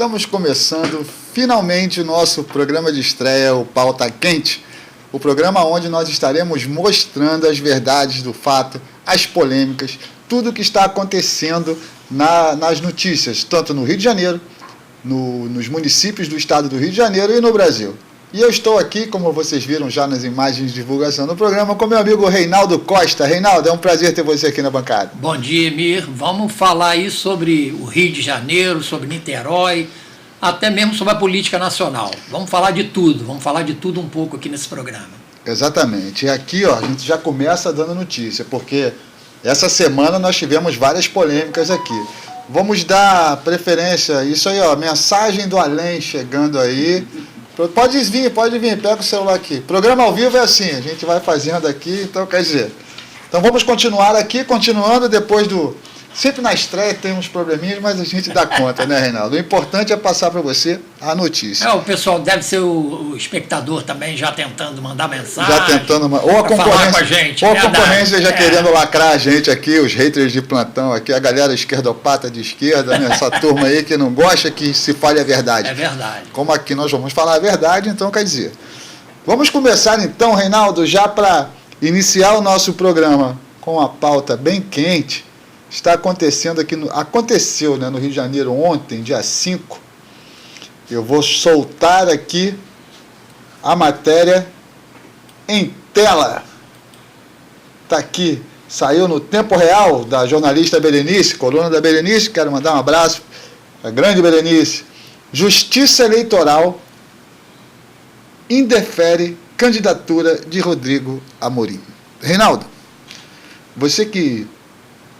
Estamos começando finalmente o nosso programa de estreia, o Pauta Quente, o programa onde nós estaremos mostrando as verdades do fato, as polêmicas, tudo o que está acontecendo nas notícias, tanto no Rio de Janeiro, nos municípios do estado do Rio de Janeiro e no Brasil. E eu estou aqui, como vocês viram já nas imagens de divulgação do programa, com meu amigo Reinaldo Costa. Reinaldo, é um prazer ter você aqui na bancada. Bom dia, Emir. Vamos falar aí sobre o Rio de Janeiro, sobre Niterói, até mesmo sobre a política nacional. Vamos falar de tudo um pouco aqui nesse programa. Exatamente. E aqui, ó, a gente já começa dando notícia, porque essa semana nós tivemos várias polêmicas aqui. Vamos dar preferência, isso aí, ó, mensagem do além chegando aí. Pode vir, pega o celular aqui. Programa ao vivo é assim, a gente vai fazendo aqui, então quer dizer. Então vamos continuar aqui, continuando depois do... Sempre na estreia tem uns probleminhas, mas a gente dá conta, né, Reinaldo? O importante é passar para você a notícia. O pessoal deve ser o espectador também já tentando mandar mensagem. Já tentando, ou a concorrência, falar com a gente, ou a concorrência já querendo lacrar a gente aqui, os haters de plantão aqui, a galera esquerdopata de esquerda, né? Essa turma aí que não gosta que se fale a verdade. É verdade. Como aqui nós vamos falar a verdade, então quer dizer. Vamos começar então, Reinaldo, já para iniciar o nosso programa com a pauta bem quente. Está acontecendo aqui, aconteceu, né, no Rio de Janeiro ontem, dia 5. Eu vou soltar aqui a matéria em tela. Está aqui, saiu no tempo real da jornalista Berenice, coluna da Berenice, quero mandar um abraço, a grande Berenice. Justiça Eleitoral indefere candidatura de Rodrigo Amorim. Reinaldo, você que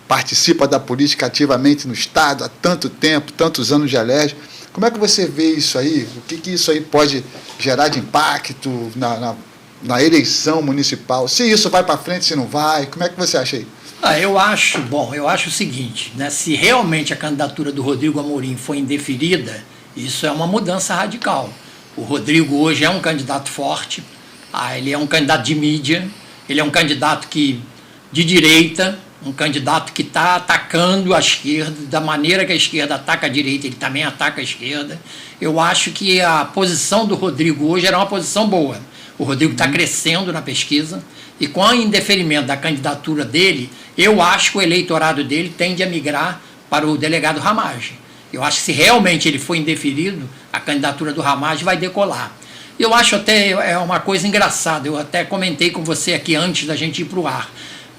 participa da política ativamente no Estado há tanto tempo, tantos anos de elege. Como é que você vê isso aí? O que isso aí pode gerar de impacto na eleição municipal? Se isso vai para frente, se não vai, como é que você acha aí? Eu acho o seguinte, né? Se realmente a candidatura do Rodrigo Amorim foi indeferida, isso é uma mudança radical. O Rodrigo hoje é um candidato forte, ele é um candidato de mídia, ele é um candidato de direita, um candidato que está atacando a esquerda, da maneira que a esquerda ataca a direita, ele também ataca a esquerda. Eu acho que a posição do Rodrigo hoje era uma posição boa. O Rodrigo está crescendo na pesquisa, e com o indeferimento da candidatura dele, eu acho que o eleitorado dele tende a migrar para o delegado Ramagem. Eu acho que se realmente ele for indeferido, a candidatura do Ramagem vai decolar. Eu acho até uma coisa engraçada, eu até comentei com você aqui antes da gente ir para o ar.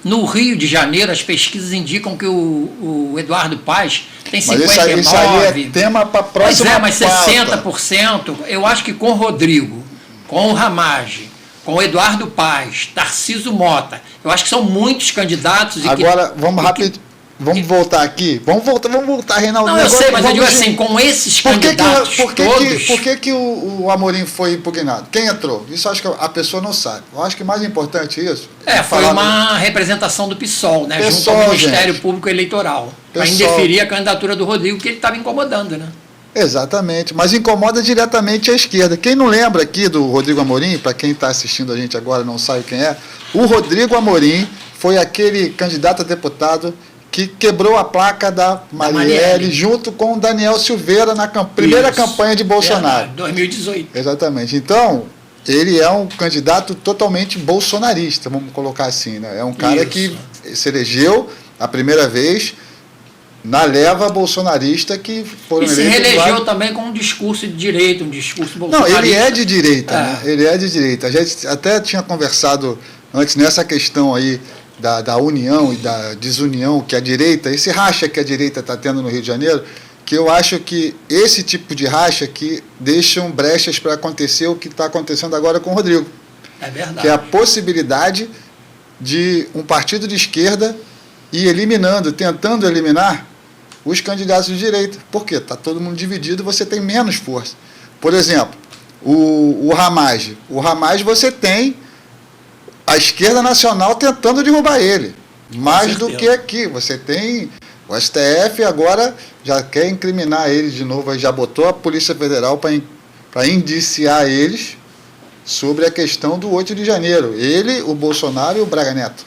No Rio de Janeiro, as pesquisas indicam que o Eduardo Paes tem 59%. Mas isso aí é tema para a próxima. Mas 60%, eu acho que com o Rodrigo, com o Ramagem, com o Eduardo Paes, Tarcísio Mota, eu acho que são muitos candidatos. Agora, vamos voltar aqui. Vamos voltar, Reinaldo. Não, eu sei, mas eu digo assim, com esses candidatos todos... Por que o Amorim foi impugnado? Quem entrou? Isso acho que a pessoa não sabe. Eu acho que mais importante isso... foi uma representação do PSOL, né? Junto ao Ministério Público Eleitoral. Para indeferir a candidatura do Rodrigo, que ele estava incomodando, né? Exatamente, mas incomoda diretamente a esquerda. Quem não lembra aqui do Rodrigo Amorim, para quem está assistindo a gente agora não sabe quem é, o Rodrigo Amorim foi aquele candidato a deputado que quebrou a placa da Marielle junto com o Daniel Silveira na primeira campanha de Bolsonaro. 2018. Exatamente. Então, ele é um candidato totalmente bolsonarista, vamos colocar assim, né? É um cara que se elegeu a primeira vez na leva bolsonarista que foram eleitos. E se reelegeu também com um discurso de direita, um discurso bolsonarista. Não, ele é de direita, né? Ele é de direita. A gente até tinha conversado antes nessa questão aí da união e da desunião que a direita, esse racha que a direita está tendo no Rio de Janeiro, que eu acho que esse tipo de racha que deixam brechas para acontecer o que está acontecendo agora com o Rodrigo. É verdade. Que é a possibilidade de um partido de esquerda ir eliminando, tentando eliminar os candidatos de direita. Por quê? Está todo mundo dividido, você tem menos força. Por exemplo, o Ramagem. O Ramagem você tem a esquerda nacional tentando derrubar ele. Mais do que aqui. Você tem o STF agora já quer incriminar ele de novo, já botou a Polícia Federal para indiciar eles sobre a questão do 8 de janeiro. Ele, o Bolsonaro e o Braga Neto.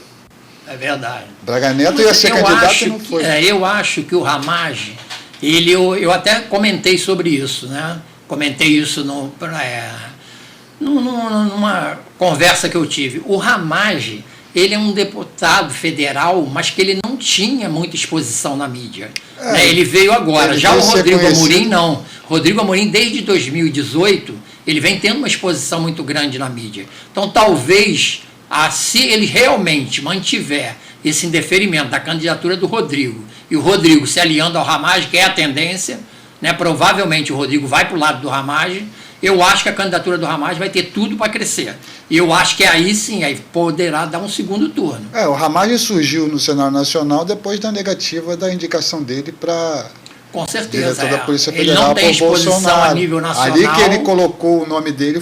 É verdade. Braga Neto ia ser candidato e não foi. Eu acho que o Ramagem eu até comentei sobre isso, né? Comentei isso numa conversa que eu tive. O Ramage, ele é um deputado federal, mas que ele não tinha muita exposição na mídia. Né? Ele veio agora. Já o Rodrigo Amorim, não. Rodrigo Amorim, desde 2018, ele vem tendo uma exposição muito grande na mídia. Então, talvez, se ele realmente mantiver esse indeferimento da candidatura do Rodrigo, e o Rodrigo se aliando ao Ramage, que é a tendência, né? Provavelmente o Rodrigo vai para o lado do Ramage, eu acho que a candidatura do Ramage vai ter tudo para crescer. E eu acho que aí sim, aí poderá dar um segundo turno. O Ramage surgiu no cenário nacional depois da negativa da indicação dele para com certeza, diretor da Polícia ele Federal não tem exposição Bolsonaro. A nível nacional. Ali que ele colocou o nome dele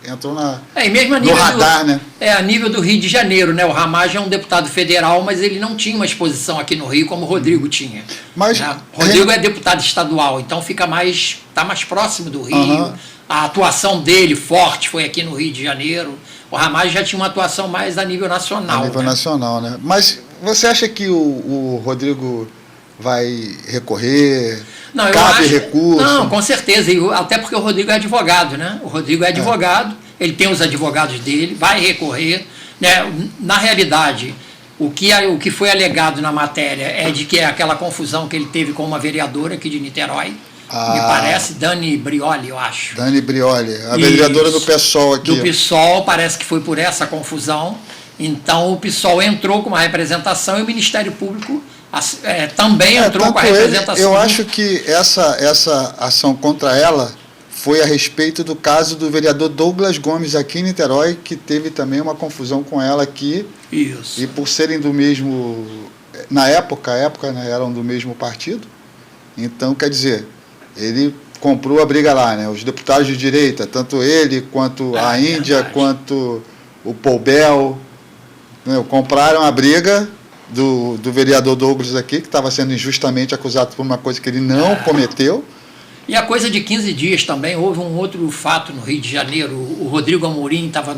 entrou e mesmo a nível no radar, né? A nível do Rio de Janeiro, né? O Ramage é um deputado federal, mas ele não tinha uma exposição aqui no Rio como o Rodrigo tinha. Mas né? Rodrigo é deputado estadual, então está mais próximo do Rio. A atuação dele forte foi aqui no Rio de Janeiro. O Ramage já tinha uma atuação mais a nível nacional. A nível nacional, né? Mas você acha que o Rodrigo vai recorrer? Não, cabe recurso? Não, com certeza. Até porque o Rodrigo é advogado, né? O Rodrigo é advogado, ele tem os advogados dele, vai recorrer. Né? Na realidade, o que foi alegado na matéria é de que é aquela confusão que ele teve com uma vereadora aqui de Niterói. Me parece, Dani Brioli, eu acho. Dani Brioli, a vereadora do PSOL aqui. Do PSOL, parece que foi por essa confusão. Então, o PSOL entrou com uma representação e o Ministério Público também entrou com a representação. Eu acho que essa ação contra ela foi a respeito do caso do vereador Douglas Gomes aqui em Niterói, que teve também uma confusão com ela aqui. Isso. E por serem do mesmo... Na época, né, eram do mesmo partido. Então, quer dizer... Ele comprou a briga lá, né? Os deputados de direita, tanto ele, quanto a Índia, verdade. Quanto o Poubel, né? Compraram a briga do vereador Douglas aqui, que estava sendo injustamente acusado por uma coisa que ele não cometeu. E a coisa de 15 dias também, houve um outro fato no Rio de Janeiro. O Rodrigo Amorim estava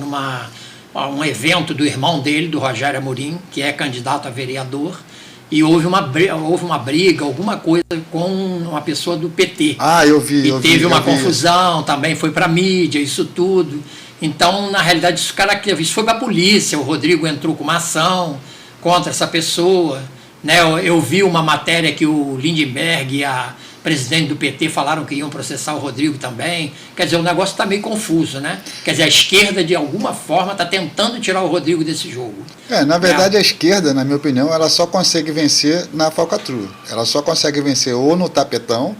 um evento do irmão dele, do Rogério Amorim, que é candidato a vereador, e houve uma briga, alguma coisa com uma pessoa do PT. Eu vi. E teve uma confusão, também foi para a mídia, isso tudo. Então, na realidade, isso foi para a polícia. O Rodrigo entrou com uma ação contra essa pessoa. Né? Eu vi uma matéria que o Lindenberg e a presidente do PT falaram que iam processar o Rodrigo também. Quer dizer, o negócio está meio confuso, né? Quer dizer, a esquerda, de alguma forma, está tentando tirar o Rodrigo desse jogo. Na verdade, a esquerda, na minha opinião, ela só consegue vencer na falcatrua. Ela só consegue vencer ou no tapetão,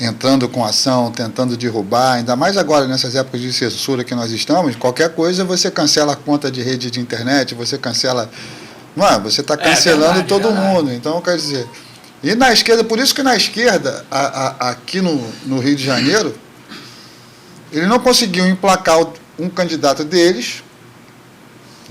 entrando com ação, tentando derrubar, ainda mais agora, nessas épocas de censura que nós estamos, qualquer coisa você cancela a conta de rede de internet, você cancela... você está cancelando todo mundo. Então, quer dizer... E na esquerda, por isso que na esquerda, aqui no Rio de Janeiro, ele não conseguiu emplacar um candidato deles,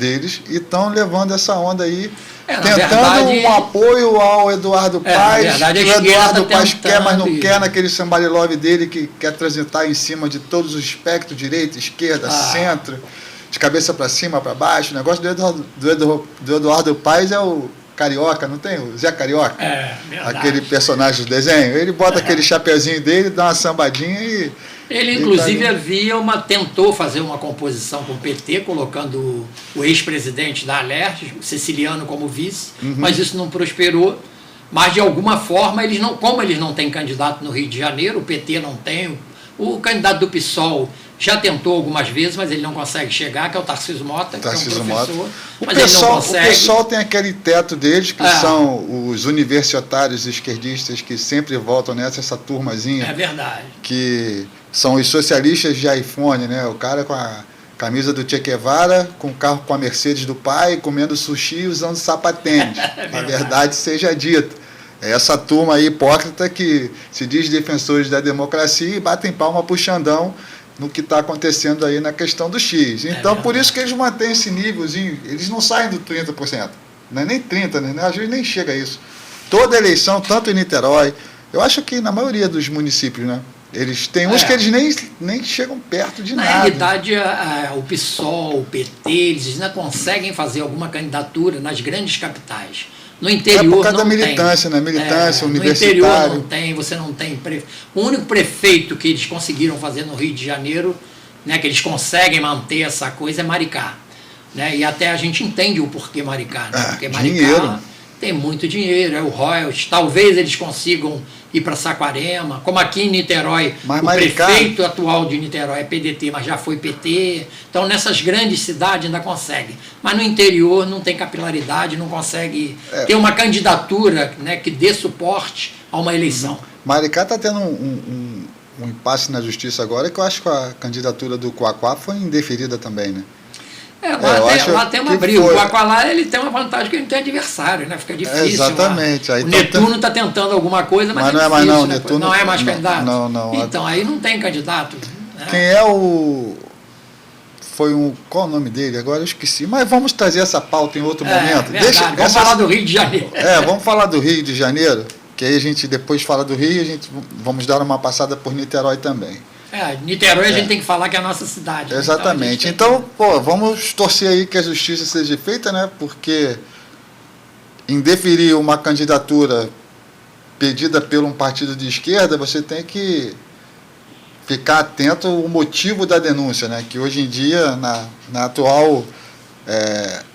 e estão levando essa onda aí, tentando um apoio ao Eduardo Paes. Verdade, o Eduardo Paes quer, mas não quer, naquele sambalilove dele que quer transitar em cima de todos os espectros, direita, esquerda, centro, de cabeça para cima, para baixo. O negócio do Eduardo Paes é o Carioca, não tem? O Zé Carioca? Aquele personagem do desenho. Ele bota aquele chapeuzinho dele, dá uma sambadinha e... Ele, inclusive, tentou fazer uma composição com o PT, colocando o ex-presidente da Alerj, o Ceciliano, como vice, mas isso não prosperou. Mas, de alguma forma, como eles não têm candidato no Rio de Janeiro, o PT não tem, o candidato do PSOL já tentou algumas vezes, mas ele não consegue chegar, que é o Tarcísio Mota, que é um professor, mas ele não consegue. O PSOL tem aquele teto deles, que são os universitários esquerdistas que sempre voltam essa turmazinha. É verdade. Que são os socialistas de iPhone, né? O cara com a camisa do Che Guevara, com o carro com a Mercedes do pai, comendo sushi e usando sapatênis. A verdade seja dita. É essa turma aí hipócrita que se diz defensores da democracia e batem palma pro Xandão no que está acontecendo aí na questão do X. Então, por isso que eles mantêm esse nívelzinho, eles não saem do 30%, não é nem 30%, né? Às vezes nem chega a isso. Toda eleição, tanto em Niterói, eu acho que na maioria dos municípios, né? Eles têm uns que eles nem chegam perto de nada. Na realidade, o PSOL, o PT, eles ainda conseguem fazer alguma candidatura nas grandes capitais. No interior por causa não da militância, tem. né? Militância, No interior universitário. não tem, você não tem... O único prefeito que eles conseguiram fazer no Rio de Janeiro, né, que eles conseguem manter essa coisa, é Maricá. Né? E até a gente entende o porquê Maricá. Né? Porque Maricá dinheiro. tem muito dinheiro, é o royalties. Talvez eles consigam ir para Saquarema, como aqui em Niterói, mas o Maricá... prefeito atual de Niterói é PDT, mas já foi PT. Então, nessas grandes cidades ainda consegue. Mas no interior não tem capilaridade, não consegue ter uma candidatura, né, que dê suporte a uma eleição. Maricá está tendo um impasse na justiça agora, que eu acho que a candidatura do Quaquá foi indeferida também, né? Lá tem uma briga. O Aqualá, ele tem uma vantagem que ele não tem adversário, né? Fica difícil. Exatamente. Aí o Netuno está tentando alguma coisa, mas não é é mais difícil, não, né? Netuno Não é mais candidato? Não. Então, aí não tem candidato. Né? Quem é o... Qual o nome dele? Agora eu esqueci. Mas vamos trazer essa pauta em outro momento. Verdade. Vamos falar do Rio de Janeiro. Vamos falar do Rio de Janeiro, que aí a gente depois fala do Rio e vamos dar uma passada por Niterói também. Niterói a gente tem que falar que é a nossa cidade. Exatamente. Né? Então, vamos torcer aí que a justiça seja feita, né? Porque indeferir uma candidatura pedida por um partido de esquerda, você tem que ficar atento ao motivo da denúncia, né? Que hoje em dia, na atual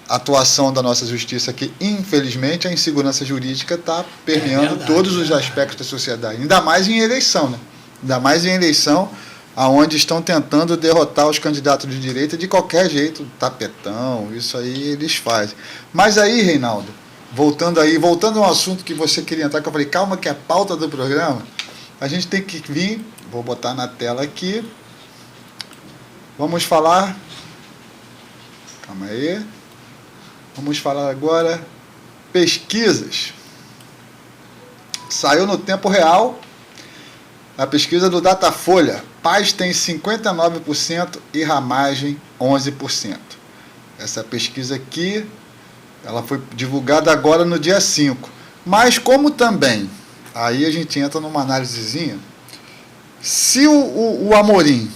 atuação da nossa justiça, que infelizmente a insegurança jurídica está permeando todos os aspectos da sociedade, ainda mais em eleição, né? Ainda mais em eleição, aonde estão tentando derrotar os candidatos de direita de qualquer jeito, tapetão, isso aí eles fazem. Mas aí, Reinaldo, voltando ao assunto que você queria entrar, que eu falei, calma que é a pauta do programa, a gente tem que vir, vou botar na tela aqui, vamos falar, calma aí, vamos falar agora, pesquisas. Saiu no tempo real, a pesquisa do Datafolha, Paz tem 59% e Ramagem 11%. Essa pesquisa aqui, ela foi divulgada agora no dia 5. Mas como também, aí a gente entra numa análisezinha, se o Amorim,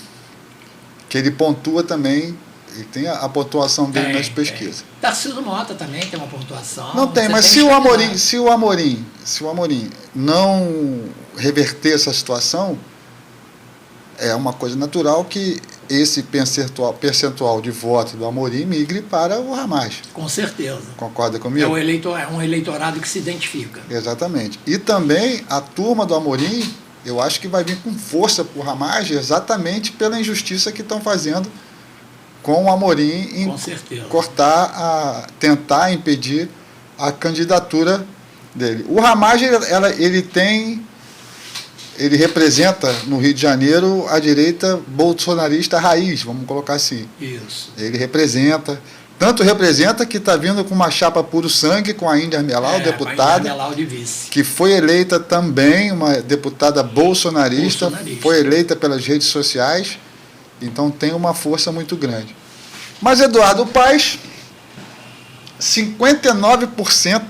que ele pontua também, ele tem a pontuação dele nas pesquisas. Tarcísio Mota também tem uma pontuação. Não tem, mas se o Amorim não reverter essa situação, é uma coisa natural que esse percentual de voto do Amorim migre para o Ramagem. Com certeza. Concorda comigo? É um eleitorado que se identifica. Exatamente. E também a turma do Amorim, eu acho que vai vir com força para o Ramagem exatamente pela injustiça que estão fazendo com o Amorim em tentar impedir a candidatura dele. O Ramagem, ele representa no Rio de Janeiro a direita bolsonarista raiz, vamos colocar assim. Isso. Ele representa que está vindo com uma chapa puro sangue com a Índia Armelau, deputada, de vice. que foi eleita também, uma deputada bolsonarista, foi eleita pelas redes sociais, então tem uma força muito grande. Mas Eduardo Paes, 59%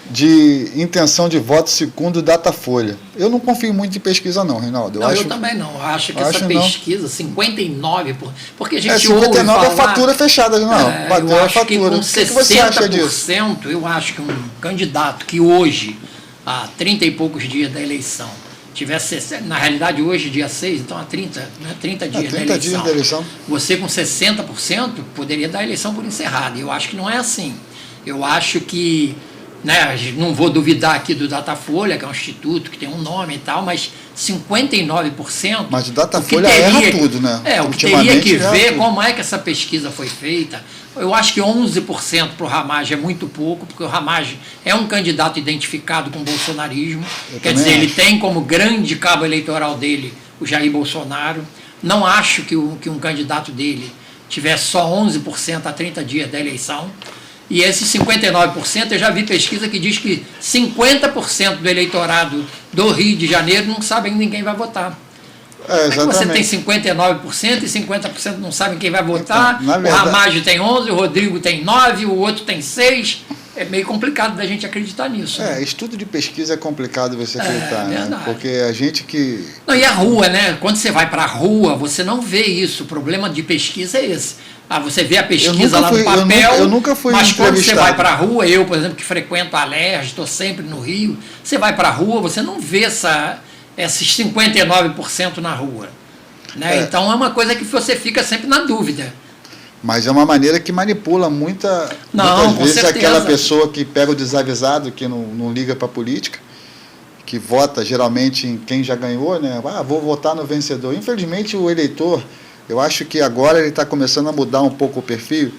de intenção de voto segundo o Datafolha. Eu não confio muito em pesquisa não, Reinaldo. Eu também não. Eu acho que essa pesquisa, 59%, porque a gente 59 é fatura fechada, não. Bateu a fatura. O que você acha disso? Eu acho que um candidato que hoje, há 30 e poucos dias da eleição, tivesse, na realidade hoje, dia 6, então há 30 dias da eleição, você com 60% poderia dar a eleição por encerrada. Eu acho que não é assim. Eu acho que, né, não vou duvidar aqui do Datafolha, que é um instituto que tem um nome e tal, mas 59%... Mas o Datafolha erra tudo, né? O que teria que ver como é que essa pesquisa foi feita. Eu acho que 11% para o Ramagem é muito pouco, porque o Ramagem é um candidato identificado com o bolsonarismo. Quer dizer, ele tem como grande cabo eleitoral dele o Jair Bolsonaro. Não acho que um candidato dele tivesse só 11% a 30 dias da eleição. E esses 59%, eu já vi pesquisa que diz que 50% do eleitorado do Rio de Janeiro não sabem quem vai votar. Você tem 59% e 50% não sabem quem vai votar, então, o Ramagem tem 11%, o Rodrigo tem 9%, o outro tem 6%. é meio complicado da gente acreditar nisso. Né? Estudo de pesquisa é complicado você acreditar, né? Verdade. Porque a gente que... Não, e a rua, né? Quando você vai para a rua, você não vê isso. O problema de pesquisa é esse. Você vê a pesquisa lá no papel, eu nunca fui mas quando você vai para a entrevistado. rua, eu, por exemplo, que frequento a Alerj, estou sempre no Rio, você vai para a rua, você não vê esses 59% na rua. Né? Então é uma coisa que você fica sempre na dúvida. Mas é uma maneira que manipula muitas com vezes certeza. aquela pessoa que pega o desavisado, que não liga para a política, que vota geralmente em quem já ganhou, né? Vou votar no vencedor. Infelizmente o eleitor, eu acho que agora ele está começando a mudar um pouco o perfil,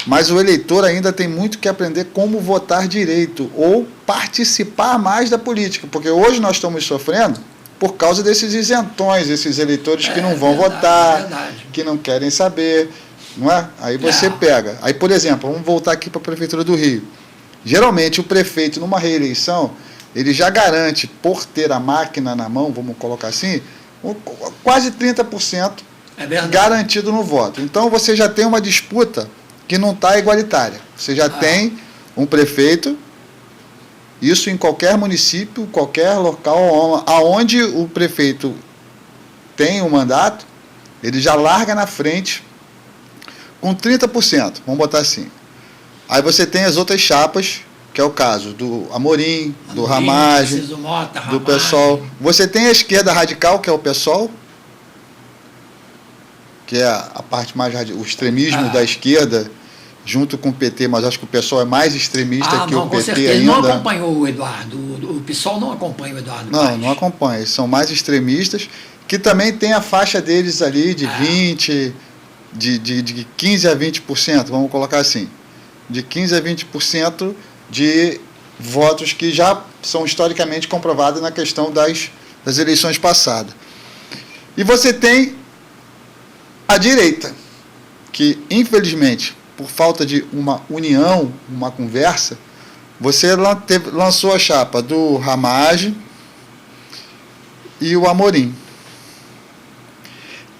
mas o eleitor ainda tem muito que aprender como votar direito ou participar mais da política, porque hoje nós estamos sofrendo por causa desses isentões, esses eleitores que não vão votar, que não querem saber, não é? Aí você pega. Aí, por exemplo, vamos voltar aqui para a Prefeitura do Rio. Geralmente o prefeito, numa reeleição, ele já garante, por ter a máquina na mão, vamos colocar assim, quase 30% garantido no voto. Então você já tem uma disputa que não está igualitária. Você já tem um prefeito, isso em qualquer município, qualquer local, aonde o prefeito tem um mandato, ele já larga na frente com 30%, vamos botar assim. Aí você tem as outras chapas, que é o caso do Amorim, do Ramagem, do PSOL. Você tem a esquerda radical, que é o PSOL, que é a parte mais radical, o extremismo da esquerda, junto com o PT, mas acho que o PSOL é mais extremista que o PT certeza. ainda. Ele não acompanhou o Eduardo, o PSOL não acompanha o Eduardo. Não acompanha, eles são mais extremistas, que também tem a faixa deles ali de 20%, de 15% a 20%, vamos colocar assim, de 15% a 20% de votos que já são historicamente comprovados na questão das eleições passadas. E você tem a direita, que infelizmente, por falta de uma união, uma conversa, você lançou a chapa do Ramagem e o Amorim,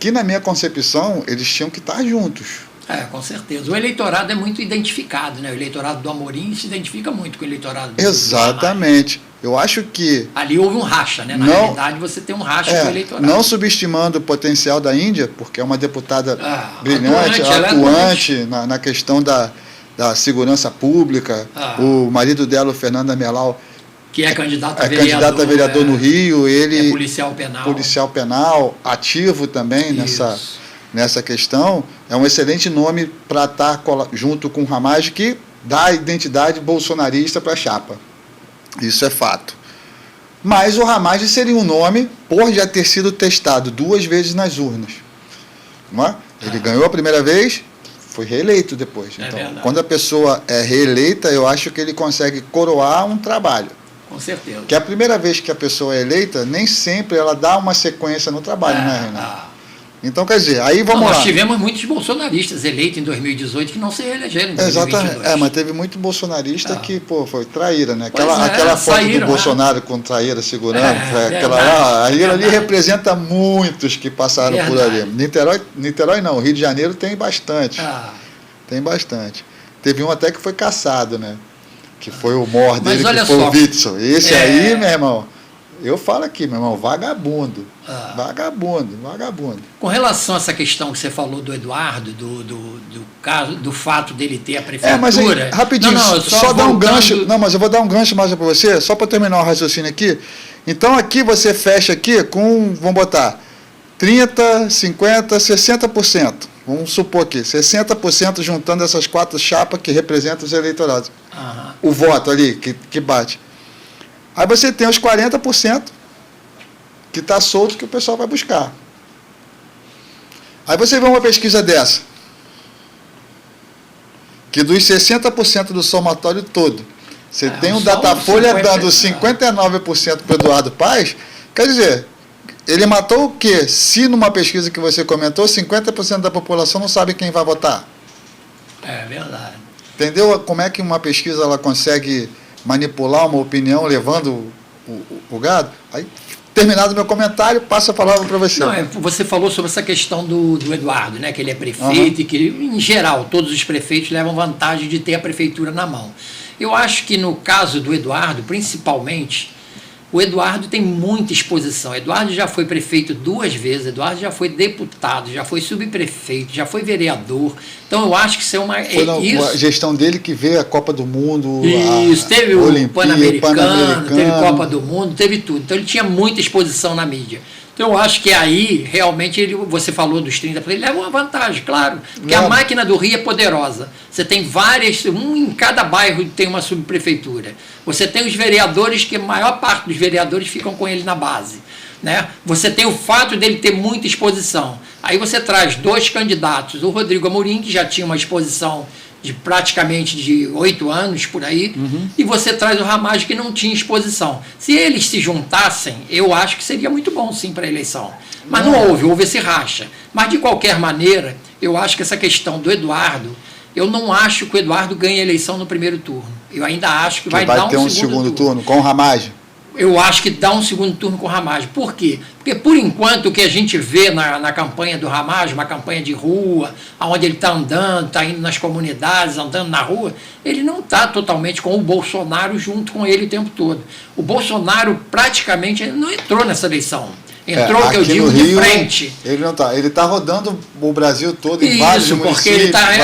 que na minha concepção eles tinham que estar juntos. Com certeza. O eleitorado é muito identificado, né? O eleitorado do Amorim se identifica muito com o eleitorado do Exatamente. Eu acho que... Ali houve um racha, né? Na realidade, você tem um racha com o eleitorado. Não subestimando o potencial da Índia, porque é uma deputada brilhante, atuante na questão da segurança pública. O marido dela, o Fernando Amelau, que é candidato a vereador no Rio, ele é policial penal, ativo também nessa questão. É um excelente nome para estar junto com o Ramagem, que dá a identidade bolsonarista para a chapa. Isso é fato. Mas o Ramagem seria um nome por já ter sido testado 2 vezes nas urnas. Não é? Ele ganhou a primeira vez, foi reeleito depois. Então, quando a pessoa é reeleita, eu acho que ele consegue coroar um trabalho. Com certeza. Que a primeira vez que a pessoa é eleita, nem sempre ela dá uma sequência no trabalho, né, Renato? Então, quer dizer, aí vamos lá. Nós tivemos muitos bolsonaristas eleitos em 2018 que não se reelegeram em 2022. Exatamente. Mas teve muito bolsonarista que, foi traíra, né? Aquela foto do Bolsonaro com traíra segurando, aquilo ali representa muitos que passaram por ali. Niterói não, Rio de Janeiro tem bastante. Tem bastante. Teve um até que foi caçado, né? Que foi o mor dele, que foi o Witzel. Esse aí, meu irmão, eu falo aqui, meu irmão, vagabundo. Vagabundo. Com relação a essa questão que você falou do Eduardo, do caso, do fato dele ter a prefeitura... mas aí, rapidinho, só dar um gancho... Não, mas eu vou dar um gancho mais para você, só para terminar o raciocínio aqui. Então aqui você fecha aqui com, vamos botar, 30%, 50%, 60%. Vamos supor aqui, 60% juntando essas 4 chapas que representam os eleitorados. O voto ali que bate. Aí você tem os 40% que está solto que o pessoal vai buscar. Aí você vê uma pesquisa dessa, que dos 60% do somatório todo, você tem um Datafolha dando 59% para o Eduardo Paes, quer dizer, ele matou o quê? Se numa pesquisa que você comentou, 50% da população não sabe quem vai votar. É verdade. Entendeu como é que uma pesquisa ela consegue manipular uma opinião levando o gado? Aí, terminado o meu comentário, passo a palavra para você. Não, você falou sobre essa questão do Eduardo, né, que ele é prefeito e que, em geral, todos os prefeitos levam vantagem de ter a prefeitura na mão. Eu acho que no caso do Eduardo, principalmente, o Eduardo tem muita exposição. O Eduardo já foi prefeito 2 vezes, o Eduardo já foi deputado, já foi subprefeito, já foi vereador. Então eu acho que isso é uma... Foi na gestão dele que veio a Copa do Mundo, isso, teve o Olimpíada, Pan-Americano, teve Copa do Mundo, teve tudo. Então ele tinha muita exposição na mídia. Então eu acho que aí, realmente, você falou dos 30%, ele leva uma vantagem, claro. Porque a máquina do Rio é poderosa. Você tem várias, em cada bairro tem uma subprefeitura. Você tem os vereadores, que a maior parte dos vereadores ficam com ele na base. Né? Você tem o fato dele ter muita exposição. Aí você traz 2 candidatos, o Rodrigo Amorim, que já tinha uma exposição de praticamente de 8 anos por aí, e você traz o Ramagem, que não tinha exposição. Se eles se juntassem, eu acho que seria muito bom sim para a eleição. Mas não houve esse racha. Mas de qualquer maneira, eu acho que essa questão do Eduardo, eu não acho que o Eduardo ganhe a eleição no primeiro turno. Eu ainda acho que vai dar ter um segundo turno com o Ramagem. Eu acho que dá um segundo turno com o Ramagem. Por quê? Porque, por enquanto, o que a gente vê na campanha do Ramagem, uma campanha de rua, onde ele está andando, está indo nas comunidades, andando na rua, ele não está totalmente com o Bolsonaro junto com ele o tempo todo. O Bolsonaro praticamente não entrou nessa eleição. Entrou, que eu digo, de frente. Ele não está. Ele está rodando o Brasil todo em vários municípios. Porque ele está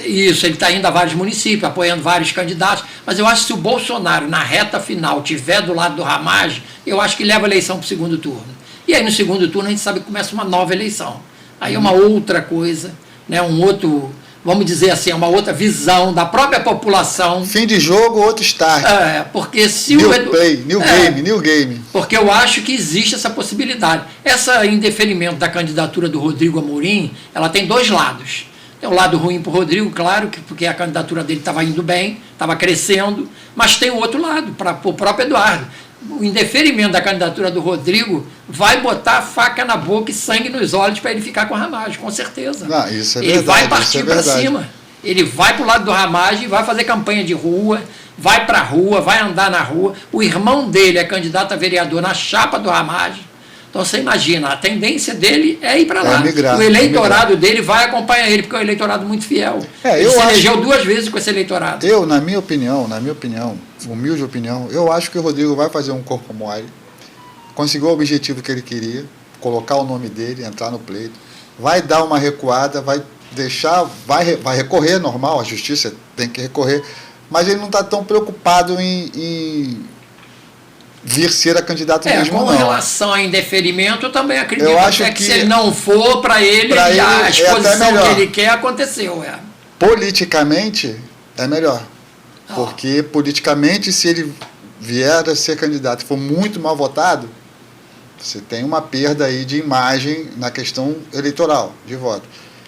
ele está indo a vários municípios, apoiando vários candidatos. Mas eu acho que se o Bolsonaro, na reta final, estiver do lado do Ramagem, eu acho que leva a eleição para o segundo turno. E aí, no segundo turno, a gente sabe que começa uma nova eleição. Aí é uma outra coisa, né, um outro... Vamos dizer assim, uma outra visão da própria população. Fim de jogo, outro start. Porque se new game. Porque eu acho que existe essa possibilidade. Essa indeferimento da candidatura do Rodrigo Amorim, ela tem 2 lados. Tem um lado ruim para o Rodrigo, claro, porque a candidatura dele estava indo bem, estava crescendo, mas tem o outro lado, para o próprio Eduardo. O indeferimento da candidatura do Rodrigo vai botar a faca na boca e sangue nos olhos para ele ficar com a Ramagem, com certeza. Não, isso é ele verdade, vai partir para cima. Ele vai para o lado do Ramagem, vai fazer campanha de rua, vai para a rua, vai andar na rua. O irmão dele é candidato a vereador na chapa do Ramagem. Então você imagina, a tendência dele é ir para lá. O eleitorado dele vai acompanhar ele, porque é um eleitorado muito fiel. Ele se elegeu 2 vezes com esse eleitorado. Na minha opinião, humilde opinião, eu acho que o Rodrigo vai fazer um corpo mole, conseguiu o objetivo que ele queria, colocar o nome dele, entrar no pleito, vai dar uma recuada, vai recorrer, normal, a justiça tem que recorrer, mas ele não está tão preocupado em vir ser a candidato mesmo, com não. relação a indeferimento, eu também acredito que se ele não for, para ele, a exposição que ele quer aconteceu. Politicamente, é melhor. Porque, politicamente, se ele vier a ser candidato e for muito mal votado, você tem uma perda aí de imagem na questão eleitoral, de voto.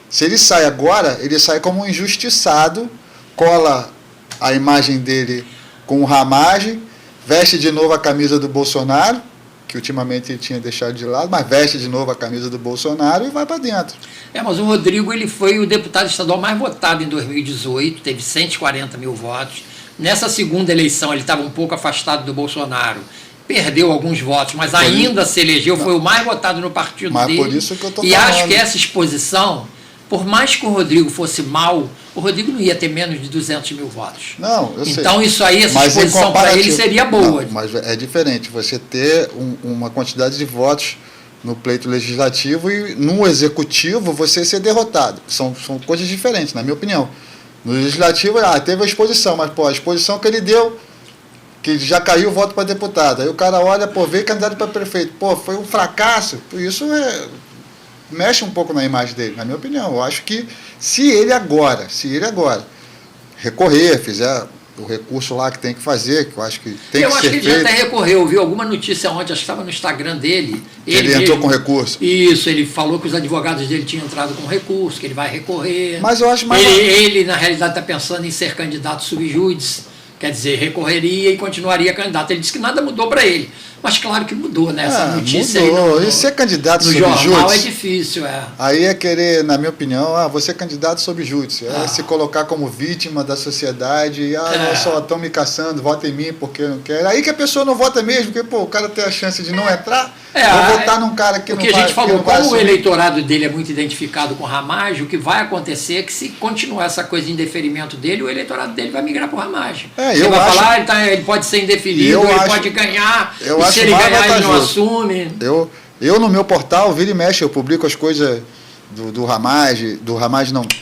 Se ele sai agora, ele sai como um injustiçado, cola a imagem dele com o Ramagem, veste de novo a camisa do Bolsonaro, que ultimamente ele tinha deixado de lado, mas veste de novo a camisa do Bolsonaro e vai para dentro. Mas o Rodrigo, ele foi o deputado estadual mais votado em 2018, teve 140 mil votos. Nessa segunda eleição, ele estava um pouco afastado do Bolsonaro, perdeu alguns votos, mas ainda se elegeu, foi o mais votado no partido dele. Por isso que eu tô falando. E acho que essa exposição, por mais que o Rodrigo fosse mal, o Rodrigo não ia ter menos de 200 mil votos. Não, eu sei. Então, isso aí, essa exposição para ele seria boa. Não, mas é diferente você ter uma quantidade de votos no pleito legislativo e no executivo você ser derrotado. São coisas diferentes, na minha opinião. No legislativo, teve a exposição, mas a exposição que ele deu, que já caiu o voto para deputado. Aí o cara olha, veio candidato para prefeito. Foi um fracasso. Isso mexe um pouco na imagem dele, na minha opinião. Eu acho que se ele agora recorrer, fizer o recurso lá que tem que fazer, que eu acho que tem que ser feito. Eu acho que ele já até recorreu, viu alguma notícia ontem, acho que estava no Instagram dele. Ele entrou com recurso. Isso, ele falou que os advogados dele tinham entrado com recurso, que ele vai recorrer. Mas eu acho mais... Ele na realidade, está pensando em ser candidato subjúdice, quer dizer, recorreria e continuaria candidato. Ele disse que nada mudou para ele. Mas claro que mudou, né? Essa notícia mudou. aí E ser candidato no sob jornal júdice, é difícil, aí é querer, na minha opinião, você é candidato sob júdice. É se colocar como vítima da sociedade. Não, só estão me caçando, vota em mim porque eu não quero. Aí que a pessoa não vota mesmo, porque o cara tem a chance de não entrar. Vou votar num cara que não vai. O que a gente falou, como o eleitorado dele é muito identificado com o Ramagem, o que vai acontecer é que se continuar essa coisa de indeferimento dele, o eleitorado dele vai migrar para o Ramagem. Você vai falar, ele pode ser indeferido, ele pode ganhar, e se ele ganhar ele não assume. Eu no meu portal, vira e mexe, eu publico as coisas do Ramagem,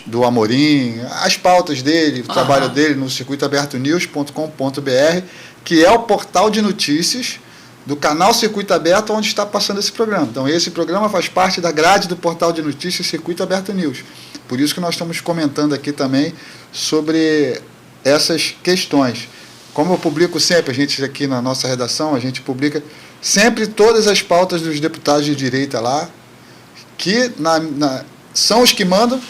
do Amorim, as pautas dele, o trabalho dele no circuitoabertonews.com.br, que é o portal de notícias do canal Circuito Aberto, onde está passando esse programa. Então, esse programa faz parte da grade do portal de notícias Circuito Aberto News. Por isso que nós estamos comentando aqui também sobre essas questões. Como eu publico sempre, a gente aqui na nossa redação, a gente publica sempre todas as pautas dos deputados de direita lá, que são os que mandam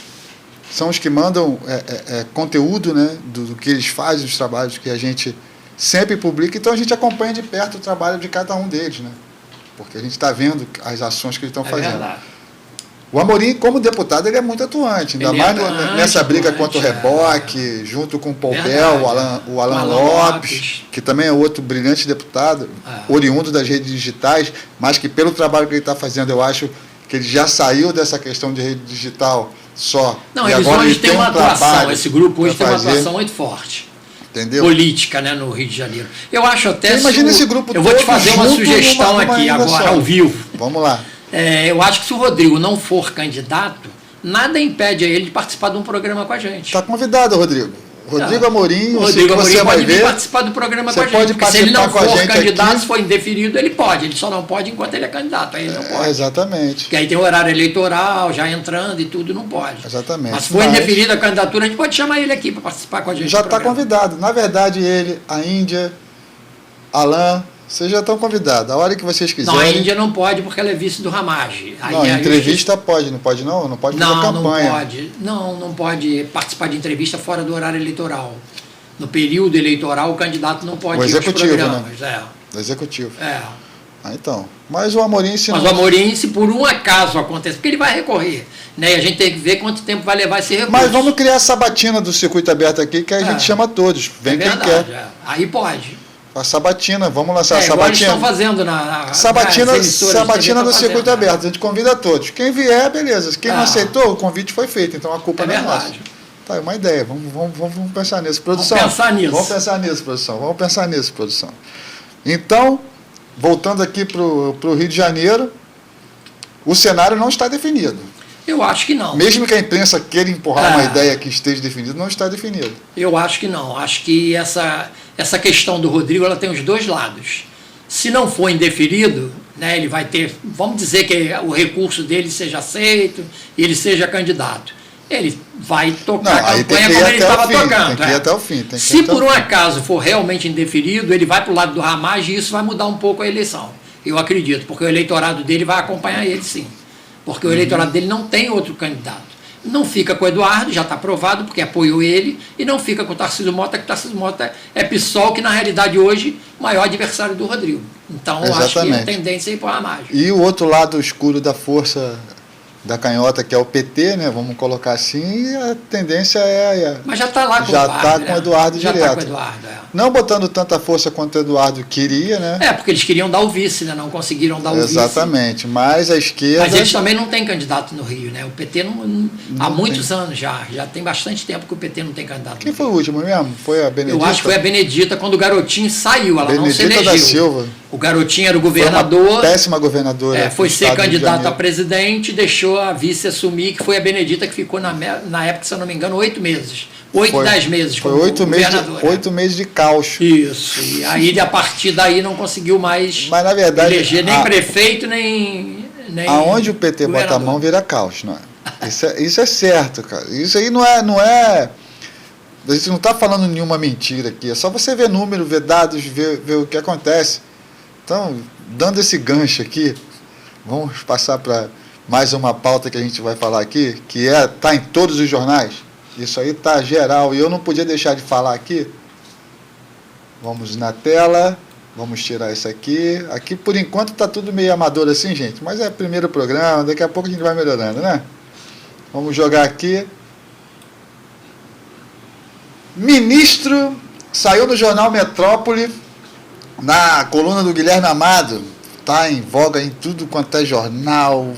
conteúdo, né, do que eles fazem, dos trabalhos que a gente sempre publica, então a gente acompanha de perto o trabalho de cada um deles, né? Porque a gente está vendo as ações que eles estão fazendo. Verdade. O Amorim, como deputado, ele é muito atuante, ainda mais nessa briga contra o reboque, junto com o Paul Bell, o Alan Lopes, que também é outro brilhante deputado, oriundo das redes digitais, mas que pelo trabalho que ele está fazendo, eu acho que ele já saiu dessa questão de rede digital só. Não, eles hoje têm uma atuação, esse grupo hoje tem uma atuação muito forte. Entendeu? Política, né, no Rio de Janeiro. Eu acho até... Imagina esse grupo todo. Eu vou te fazer uma sugestão aqui agora, ao vivo. Vamos lá. Eu acho que se o Rodrigo não for candidato, nada impede ele de participar de um programa com a gente. Está convidado, Rodrigo. Rodrigo Amorim, Rodrigo Amorim você vai ver, participar do programa com a gente. Pode porque se ele não for candidato, aqui, se for indeferido, ele pode. Ele só não pode enquanto ele é candidato. Aí ele não pode. Exatamente. Porque aí tem o horário eleitoral, já entrando e tudo, não pode. Exatamente. Mas se for indeferida a candidatura, a gente pode chamar ele aqui para participar com a gente. Já está convidado. Na verdade, ele, a Índia, Alain, vocês já estão convidados. A hora que vocês quiserem. Não, a Índia não pode porque ela é vice do Ramagem. Não, entrevista pode, não pode não? Não pode fazer campanha. Não pode. Não pode participar de entrevista fora do horário eleitoral. No período eleitoral, o candidato não pode ir aos programas. Né? O executivo. Então. Mas o Amorim, o Amorim, se por um acaso acontecer, porque ele vai recorrer, né? E a gente tem que ver quanto tempo vai levar esse recurso. Mas vamos criar essa sabatina do Circuito Aberto aqui, que a gente chama todos. Vem quem quer. Aí pode. A sabatina, vamos lançar a sabatina. Igual eles estão fazendo na sabatina do Circuito Aberto. A gente convida todos. Quem vier, beleza. Quem não aceitou, o convite foi feito. Então a culpa não é nossa. Tá, é uma ideia. Vamos pensar nisso, produção. Vamos pensar nisso, produção. Então, voltando aqui para o Rio de Janeiro, o cenário não está definido. Eu acho que não. Mesmo que a imprensa queira empurrar uma ideia que esteja definida, não está definido. Eu acho que não. Acho que essa questão do Rodrigo ela tem os dois lados. Se não for indeferido, né, ele vai ter, vamos dizer que o recurso dele seja aceito e ele seja candidato. Ele vai tocar a campanha como ele estava tocando. Tem que ir até o fim. Se por um acaso for realmente indeferido, ele vai para o lado do Ramagem e isso vai mudar um pouco a eleição. Eu acredito, porque o eleitorado dele vai acompanhar ele sim. Porque o eleitorado dele não tem outro candidato. Não fica com o Eduardo, já está aprovado, porque apoiou ele, e não fica com o Tarcísio Mota, que o Tarcísio Mota é PSOL, que na realidade hoje é o maior adversário do Rodrigo. Então eu acho que a tendência é ir para o Ramagem. E o outro lado escuro da força da canhota, que é o PT, né? Vamos colocar assim, a tendência Mas já está lá com o Eduardo. Já está com o Eduardo direto. Já está com o Eduardo, Não botando tanta força quanto o Eduardo queria, né? Porque eles queriam dar o vice, né? Não conseguiram dar o vice. Exatamente, mas a esquerda... Mas eles também não têm candidato no Rio, né? O PT há muitos anos já tem bastante tempo que o PT não tem candidato. Quem foi o último mesmo? Foi a Benedita? Eu acho que foi a Benedita, quando o Garotinho saiu, ela não se elegeu. Benedita da Silva. O Garotinho era o governador. Foi uma péssima governadora. Foi ser candidato a presidente, deixou a vice assumir, que foi a Benedita, que ficou na época, se eu não me engano, 8 meses. 10 meses como governadora. Foi 8 meses de caos. Isso. E aí, a partir daí, não conseguiu mais Mas, na verdade, eleger nem prefeito, nem aonde o PT bota a mão, vira caos. Não é? Isso é certo, cara. Isso aí não é... A gente não está falando nenhuma mentira aqui. É só você ver número, ver dados, ver o que acontece. Então, dando esse gancho aqui, vamos passar para mais uma pauta que a gente vai falar aqui, que está em todos os jornais. Isso aí está geral. E eu não podia deixar de falar aqui. Vamos na tela. Vamos tirar isso aqui. Aqui, por enquanto, está tudo meio amador assim, gente. Mas é primeiro programa, daqui a pouco a gente vai melhorando, né? Vamos jogar aqui. Ministro saiu no jornal Metrópole, na coluna do Guilherme Amado. Está em voga em tudo quanto é jornal,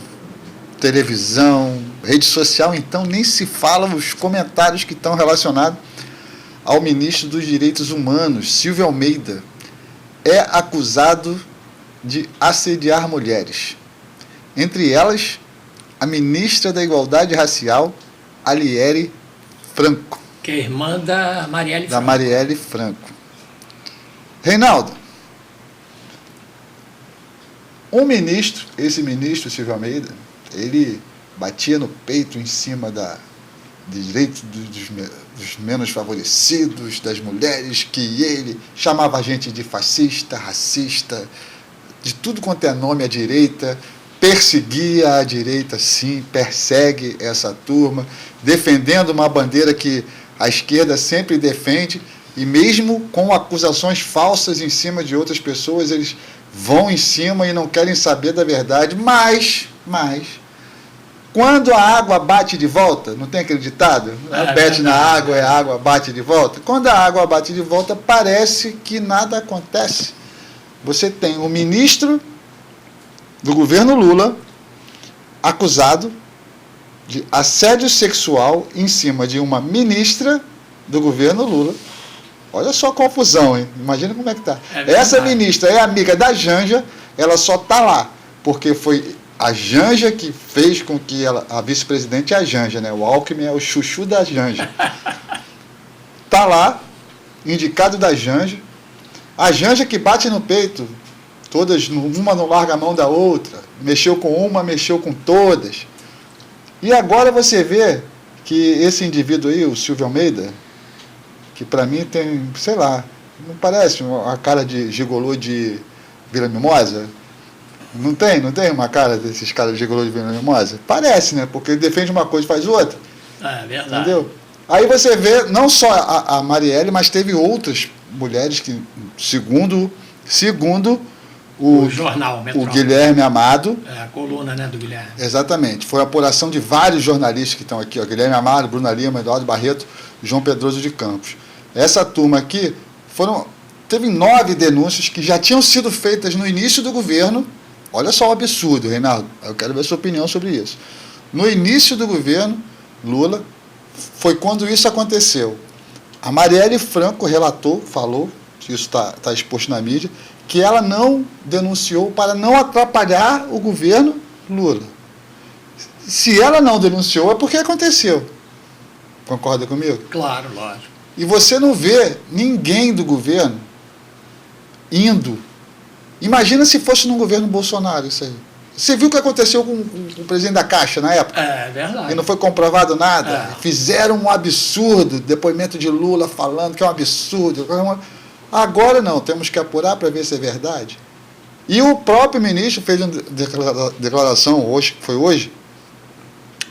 televisão, rede social. Então, nem se fala os comentários que estão relacionados ao ministro dos Direitos Humanos, Silvio Almeida. É acusado de assediar mulheres. Entre elas, a ministra da Igualdade Racial, Aliere Franco. Que é irmã da Marielle Franco. Da Marielle Franco. Reinaldo, esse ministro, Silvio Almeida, ele batia no peito em cima de direitos dos menos favorecidos, das mulheres, que ele chamava a gente de fascista, racista, de tudo quanto é nome à direita, perseguia a direita, sim, persegue essa turma, defendendo uma bandeira que a esquerda sempre defende, e mesmo com acusações falsas em cima de outras pessoas, eles vão em cima e não querem saber da verdade, mas quando a água bate de volta, não tem aquele ditado? Bate na água e a água bate de volta. Quando a água bate de volta, parece que nada acontece. Você tem um ministro do governo Lula acusado de assédio sexual em cima de uma ministra do governo Lula. Olha só a confusão, hein? Imagina como é que tá. Essa ministra é amiga da Janja, ela só tá lá porque foi a Janja que fez com que a vice-presidente é a Janja, né? O Alckmin é o chuchu da Janja. Tá lá, indicado da Janja. A Janja que bate no peito, todas, uma não larga a mão da outra. Mexeu com uma, mexeu com todas. E agora você vê que esse indivíduo aí, o Silvio Almeida, que para mim tem, sei lá, não parece a cara de gigolô de Vila Mimosa? Não tem uma cara desses caras de gigolô de Vila Mimosa? Parece, né? Porque ele defende uma coisa e faz outra. É verdade. Entendeu? Aí você vê, não só a Marielle, mas teve outras mulheres que, segundo o jornal o Guilherme Amado. É, a coluna, né, do Guilherme. Exatamente. Foi a apuração de vários jornalistas que estão aqui, ó, Guilherme Amado, Bruna Lima, Eduardo Barreto, João Pedroso de Campos. Essa turma aqui teve 9 denúncias que já tinham sido feitas no início do governo. Olha só o absurdo, Reinaldo. Eu quero ver a sua opinião sobre isso. No início do governo Lula, foi quando isso aconteceu. A Marielle Franco falou, isso está exposto na mídia, que ela não denunciou para não atrapalhar o governo Lula. Se ela não denunciou, é porque aconteceu. Concorda comigo? Claro, lógico. E você não vê ninguém do governo indo. Imagina se fosse no governo Bolsonaro isso aí. Você viu o que aconteceu com o presidente da Caixa na época? É verdade. E não foi comprovado nada. É. Fizeram um absurdo, depoimento de Lula falando que é um absurdo. Agora não, temos que apurar para ver se é verdade. E o próprio ministro fez uma declaração hoje, que foi hoje,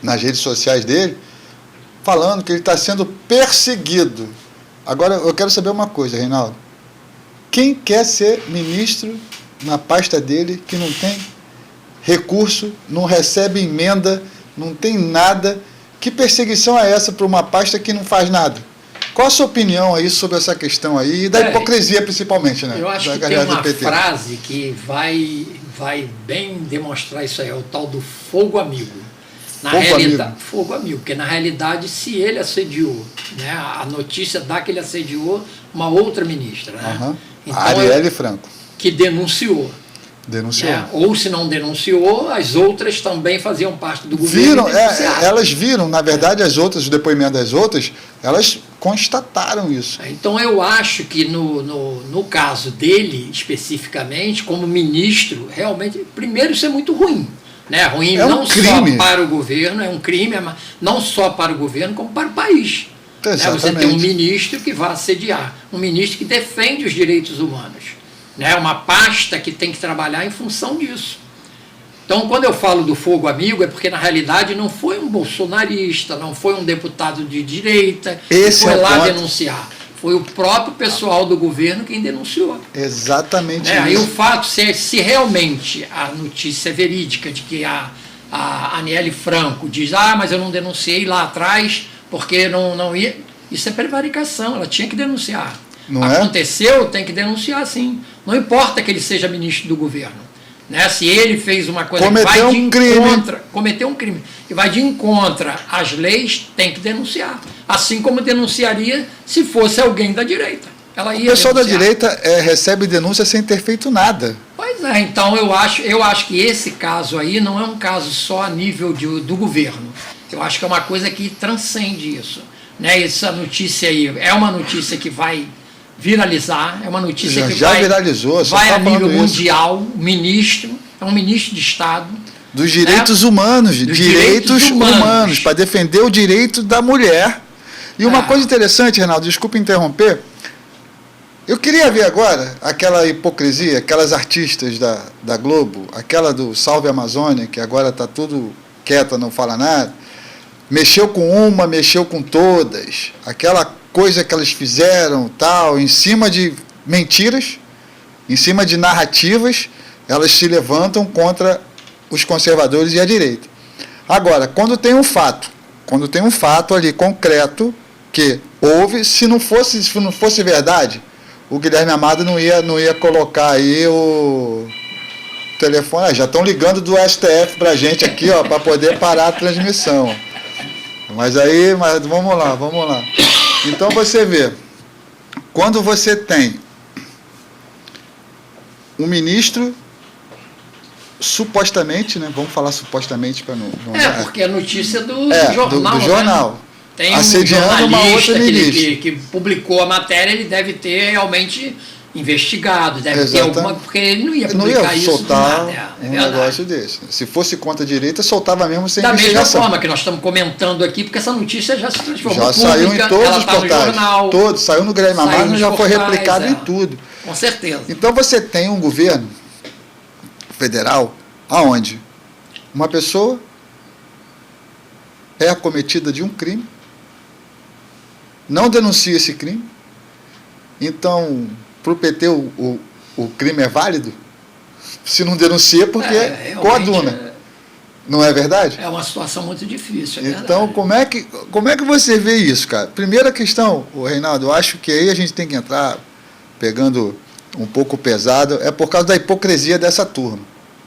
nas redes sociais dele, falando que ele está sendo perseguido. Agora, eu quero saber uma coisa, Reinaldo. Quem quer ser ministro na pasta dele que não tem recurso, não recebe emenda, não tem nada? Que perseguição é essa para uma pasta que não faz nada? Qual a sua opinião aí sobre essa questão aí, e da hipocrisia principalmente, né? Eu acho que tem uma frase que vai bem demonstrar isso aí, é o tal do fogo amigo. Fogo amigo, porque na realidade, se ele assediou, né, a notícia dá que ele assediou uma outra ministra, né? Uhum. Então, a Arielle Franco. Que denunciou. Denunciou. Né? Ou se não denunciou, as outras também faziam parte do governo. Elas viram, na verdade, as outras, o depoimento das outras, elas constataram isso. Então eu acho que no caso dele, especificamente, como ministro, realmente, primeiro isso é muito ruim. Né? Ruim não só para o governo, é um crime, não só para o governo, como para o país. Né? Você tem um ministro que vai assediar, um ministro que defende os direitos humanos. Né, uma pasta que tem que trabalhar em função disso. Então, quando eu falo do fogo amigo, é porque, na realidade, não foi um bolsonarista, não foi um deputado de direita que foi lá denunciar. Foi o próprio pessoal do governo quem denunciou. Exatamente Aí isso. o fato, se realmente a notícia é verídica de que a Aniele Franco diz, mas eu não denunciei lá atrás porque não ia... Isso é prevaricação, ela tinha que denunciar. Não Aconteceu, tem que denunciar sim. Não importa que ele seja ministro do governo. Né? Se ele fez uma coisa Cometeu que vai de um encontro, cometeu um crime e vai de encontro às leis, tem que denunciar. Assim como denunciaria se fosse alguém da direita. Ela ia O pessoal denunciar. da direita recebe denúncia sem ter feito nada. Pois é, então eu acho que esse caso aí não é um caso só a nível do governo. Eu acho que é uma coisa que transcende isso. Né? Essa notícia aí é uma notícia que vai viralizar, é uma notícia que já viralizou, vai a nível isso. mundial, o ministro, é um ministro de Estado. Dos direitos humanos, direitos humanos, para defender o direito da mulher. E uma coisa interessante, Reinaldo, desculpa interromper, eu queria ver agora aquela hipocrisia, aquelas artistas da Globo, aquela do Salve Amazônia, que agora está tudo quieta, não fala nada, mexeu com uma, mexeu com todas, aquela coisa que elas fizeram, tal, em cima de mentiras, em cima de narrativas, elas se levantam contra os conservadores e a direita. Agora, quando tem um fato ali concreto que houve, se não fosse verdade, o Guilherme Amado não ia colocar aí o telefone. Já estão ligando do STF para a gente aqui, para poder parar a transmissão. Mas vamos lá. Então você vê, quando você tem um ministro, supostamente, né? Vamos falar supostamente para não... porque a notícia do jornal. Do jornal. Né? Tem assediando um uma outra ministra. Que publicou a matéria, ele deve ter realmente investigado, deve ter alguma... Porque ele não ia publicar isso do nada. Um negócio desse. Se fosse contra a direita, soltava mesmo sem da investigação. Da mesma forma que nós estamos comentando aqui, porque essa notícia já se transformou já pública, saiu em todos os portais. Jornal, todos, saiu no Guilherme Amado, já foi replicado em tudo. Com certeza. Então você tem um governo federal aonde uma pessoa é acometida de um crime, não denuncia esse crime, então, para o PT o crime é válido? Se não denuncia, porque coaduna. Não é verdade? É uma situação muito difícil, é então, como é que você vê isso, cara? Primeira questão, Reinaldo, eu acho que aí a gente tem que entrar pegando um pouco pesado, é por causa da hipocrisia dessa turma.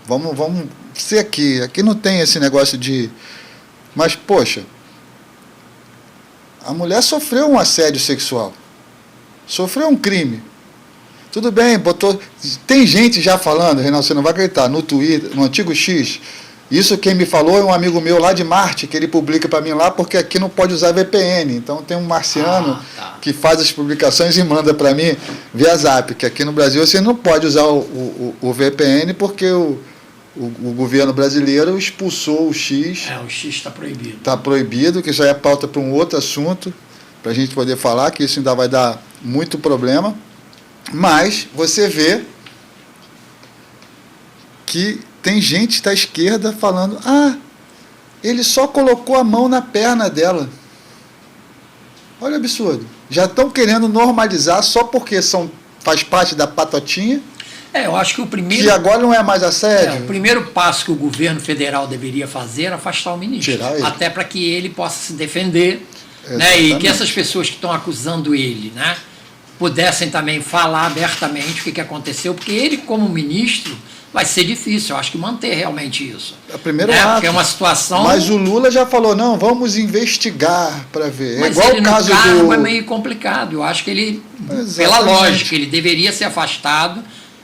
Vamos ser aqui. Aqui não tem esse negócio de... Mas, poxa, a mulher sofreu um assédio sexual. Sofreu um crime. Tudo bem, botou... Tem gente já falando, Reinaldo, você não vai acreditar, no Twitter, no Antigo X. Isso quem me falou é um amigo meu lá de Marte, que ele publica para mim lá, porque aqui não pode usar VPN. Então tem um marciano que faz as publicações e manda para mim via Zap, que aqui no Brasil você não pode usar o VPN porque o governo brasileiro expulsou o X. O X está proibido. Está proibido, que já é pauta para um outro assunto, para a gente poder falar, que isso ainda vai dar muito problema. Mas você vê que tem gente da esquerda falando, ele só colocou a mão na perna dela. Olha o absurdo. Já estão querendo normalizar só porque faz parte da patotinha. Eu acho que o primeiro... Que agora não é mais assédio. O primeiro passo que o governo federal deveria fazer era afastar o ministro. Tirar ele. Até para que ele possa se defender, né, e que essas pessoas que estão acusando ele, né, pudessem também falar abertamente o que aconteceu, porque ele, como ministro, vai ser difícil, eu acho que manter realmente isso. É o primeiro ato. Porque é uma situação... Mas o Lula já falou, não, vamos investigar para ver. Mas igual ele o caso no cargo do... é meio complicado. Eu acho que ele, Exatamente. Pela lógica, ele deveria ser afastado,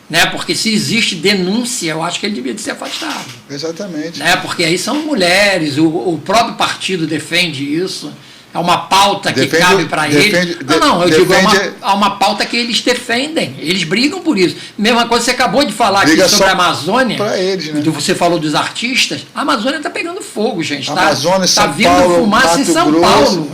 né? Porque se existe denúncia, eu acho que ele deveria ser afastado. Exatamente. Né? Porque aí são mulheres, o próprio partido defende isso. É uma pauta que cabe para eles. É uma pauta que eles defendem. Eles brigam por isso. Mesma coisa, você acabou de falar aqui sobre a Amazônia. Para eles, né? Você falou dos artistas. A Amazônia está pegando fogo, gente. Amazônia, São vindo Paulo, fumaça Mato em São Grosso. Paulo.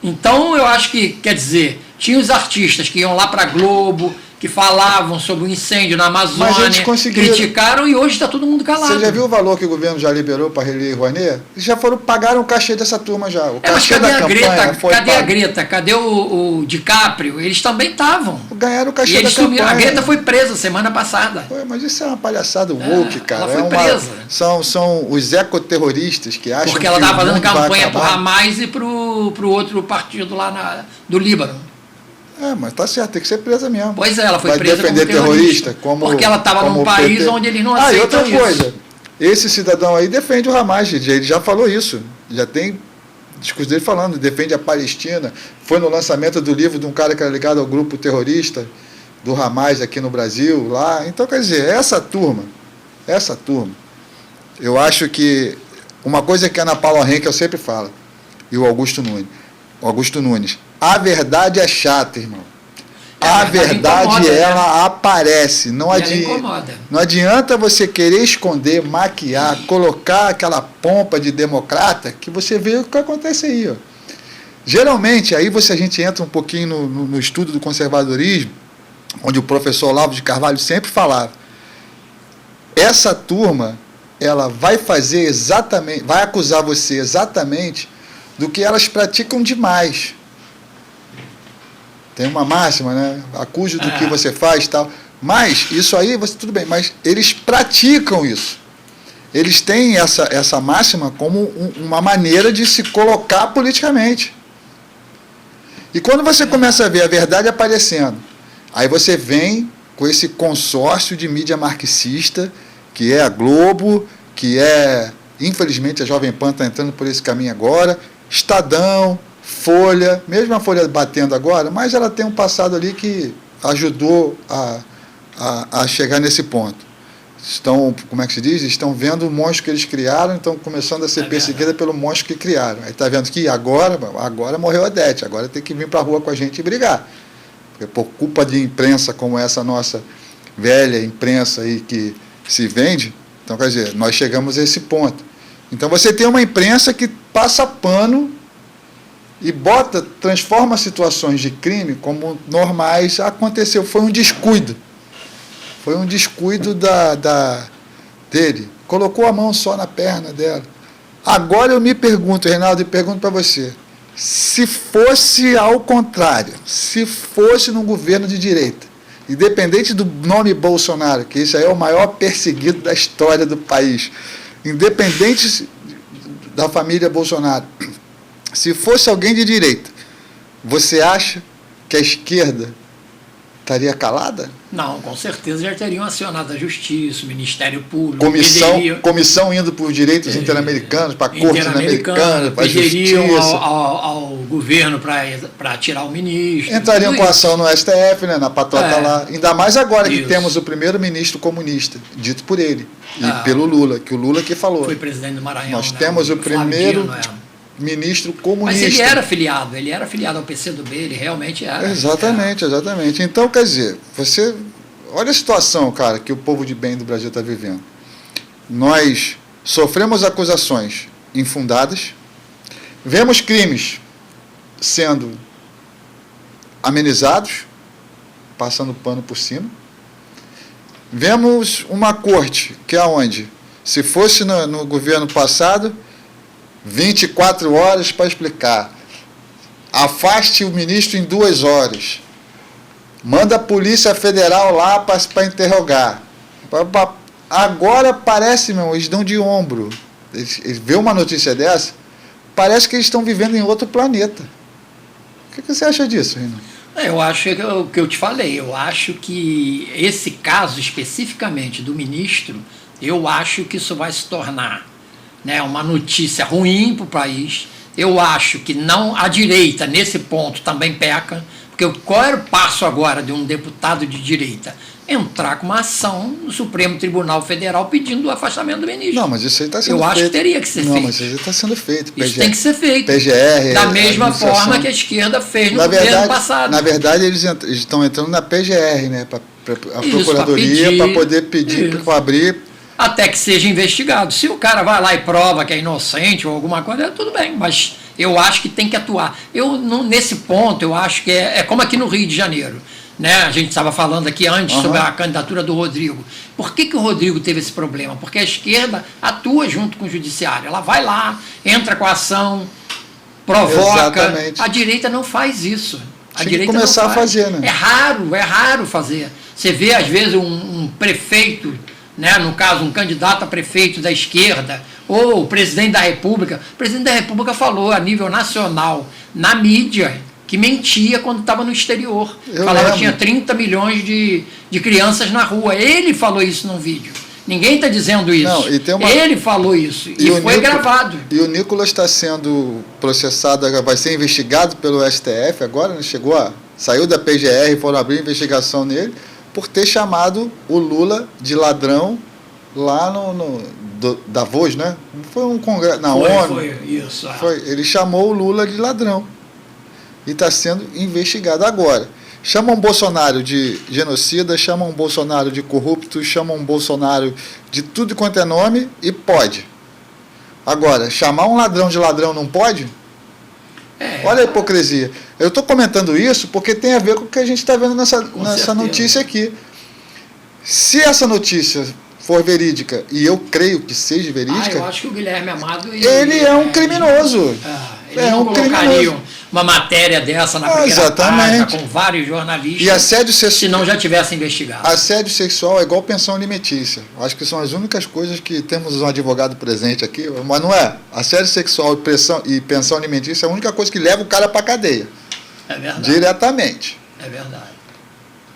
Então, eu acho que, quer dizer, tinha os artistas que iam lá para a Globo, que falavam sobre o incêndio na Amazônia, Mas eles conseguiram. criticaram e hoje está todo mundo calado. Você já viu o valor que o governo já liberou para Relê e Rouanet? Eles já pagaram o cachê dessa turma já. O mas cachê cadê da a campanha Greta? foi Cadê pago. a Greta? Cadê o DiCaprio? Eles também estavam. Ganharam o E cachê da eles campanha. sumiram. A Greta foi presa semana passada. Pô, mas isso é uma palhaçada woke, cara. ela foi presa. São os ecoterroristas que acham Porque ela que estava o fazendo mundo vai campanha para o acabar. Hamas e para o outro partido lá do Líbano. Mas tá certo, tem que ser presa mesmo. Pois é, ela foi Vai presa defender como terrorista. porque ela estava num país onde eles não aceitam e outra isso. coisa, esse cidadão aí defende o Hamas, ele já falou isso, já tem discurso dele falando, defende a Palestina, foi no lançamento do livro de um cara que era ligado ao grupo terrorista do Hamas aqui no Brasil, lá. Então, quer dizer, essa turma, eu acho que uma coisa que a Ana Paula Henkel sempre fala, e o Augusto Nunes, a verdade é chata, irmão. A verdade incomoda, ela aparece. Não adianta você querer esconder, maquiar, colocar aquela pompa de democrata que você vê o que acontece aí. Ó. Geralmente, aí a gente entra um pouquinho no estudo do conservadorismo, onde o professor Olavo de Carvalho sempre falava. Essa turma, ela vai fazer exatamente, vai acusar você exatamente do que elas praticam demais. Tem uma máxima, né? Acuse do que você faz e tal. Mas, isso aí, tudo bem, mas eles praticam isso. Eles têm essa máxima como uma maneira de se colocar politicamente. E quando você começa a ver a verdade aparecendo, aí você vem com esse consórcio de mídia marxista, que é a Globo, que é, infelizmente, a Jovem Pan está entrando por esse caminho agora, Estadão, Folha, mesmo a Folha batendo agora, mas ela tem um passado ali que ajudou a chegar nesse ponto. Estão, como é que se diz? Estão vendo o monstro que eles criaram, estão começando a ser perseguida pelo monstro que criaram. Aí está vendo que agora morreu a Odete, agora tem que vir para a rua com a gente e brigar. Porque por culpa de imprensa como essa nossa velha imprensa aí que se vende, então quer dizer, nós chegamos a esse ponto. Então você tem uma imprensa que passa pano e transforma situações de crime como normais. Aconteceu, foi um descuido. Foi um descuido dele. Colocou a mão só na perna dela. Agora eu me pergunto, Reinaldo, e pergunto para você, se fosse ao contrário, se fosse num governo de direita, independente do nome Bolsonaro, que isso aí é o maior perseguido da história do país, independente da família Bolsonaro, se fosse alguém de direita, você acha que a esquerda estaria calada? Não, com certeza já teriam acionado a Justiça, o Ministério Público. Comissão indo por direitos interamericanos, para a Corte Interamericana, para a Justiça. Ao governo para tirar o ministro. Entrariam com ação no STF, né, na patota lá. Ainda mais agora que Isso. temos o primeiro ministro comunista, dito por ele, e pelo Lula, que o Lula que falou. Foi presidente do Maranhão. Nós temos o primeiro ministro comunista. Mas ele era filiado ao PCdoB, ele realmente era. Exatamente. Então, quer dizer, você olha a situação, cara, que o povo de bem do Brasil está vivendo. Nós sofremos acusações infundadas, vemos crimes sendo amenizados, passando pano por cima, vemos uma corte, que é onde, se fosse no governo passado, 24 horas para explicar. Afaste o ministro em 2 horas. Manda a Polícia Federal lá para interrogar. Agora parece, eles dão de ombro. Eles vê uma notícia dessa, parece que eles estão vivendo em outro planeta. O que você acha disso, Renan? Eu acho o que eu te falei. Eu acho que esse caso especificamente do ministro, eu acho que isso vai se tornar, né, uma notícia ruim para o país. Eu acho que a direita, nesse ponto, também peca, porque qual era o passo agora de um deputado de direita? Entrar com uma ação no Supremo Tribunal Federal pedindo o afastamento do ministro. Não, mas isso aí está sendo feito. Eu acho que teria que ser feito. Não, mas isso aí está sendo feito. Isso tem que ser feito. PGR, da mesma forma que a esquerda fez no governo passado. Na verdade, eles estão entrando na PGR, né, a Procuradoria, para poder pedir para abrir. Até que seja investigado. Se o cara vai lá e prova que é inocente ou alguma coisa, tudo bem, mas eu acho que tem que atuar. Nesse ponto, eu acho que é como aqui no Rio de Janeiro. né? A gente estava falando aqui antes sobre a candidatura do Rodrigo. Por que o Rodrigo teve esse problema? Porque a esquerda atua junto com o judiciário. Ela vai lá, entra com a ação, provoca. Exatamente. A direita não faz isso. A Tinha direita que começar não a faz. fazer, né? É raro fazer. Você vê, às vezes, um prefeito, né, no caso, um candidato a prefeito da esquerda, ou o presidente da República. O presidente da República falou a nível nacional, na mídia, que mentia quando estava no exterior. Falava que tinha 30 milhões de crianças na rua. Ele falou isso num vídeo. Ninguém está dizendo isso. Não, e tem uma... Ele falou isso. E foi gravado. E o Nicolas está sendo processado, vai ser investigado pelo STF agora, né? Saiu da PGR e foram abrir investigação nele por ter chamado o Lula de ladrão lá no Davos, né? Foi um congresso na ONU. Foi isso. Ele chamou o Lula de ladrão. E está sendo investigado agora. Chamam Bolsonaro de genocida, chamam Bolsonaro de corrupto, chamam Bolsonaro de tudo quanto é nome e pode. Agora, chamar um ladrão de ladrão não pode? Olha a hipocrisia. Eu estou comentando isso porque tem a ver com o que a gente está vendo nessa notícia aqui. Se essa notícia for verídica, e eu creio que seja verídica... eu acho que o Guilherme Amado... Ele é um criminoso. Ele não colocaria uma matéria dessa na primeira página com vários jornalistas, e assédio sexual, se não já tivesse investigado. Assédio sexual é igual pensão alimentícia. Acho que são as únicas coisas que temos um advogado presente aqui, mas não é. Assédio sexual e pensão alimentícia é a única coisa que leva o cara para a cadeia. É verdade. Diretamente. É verdade.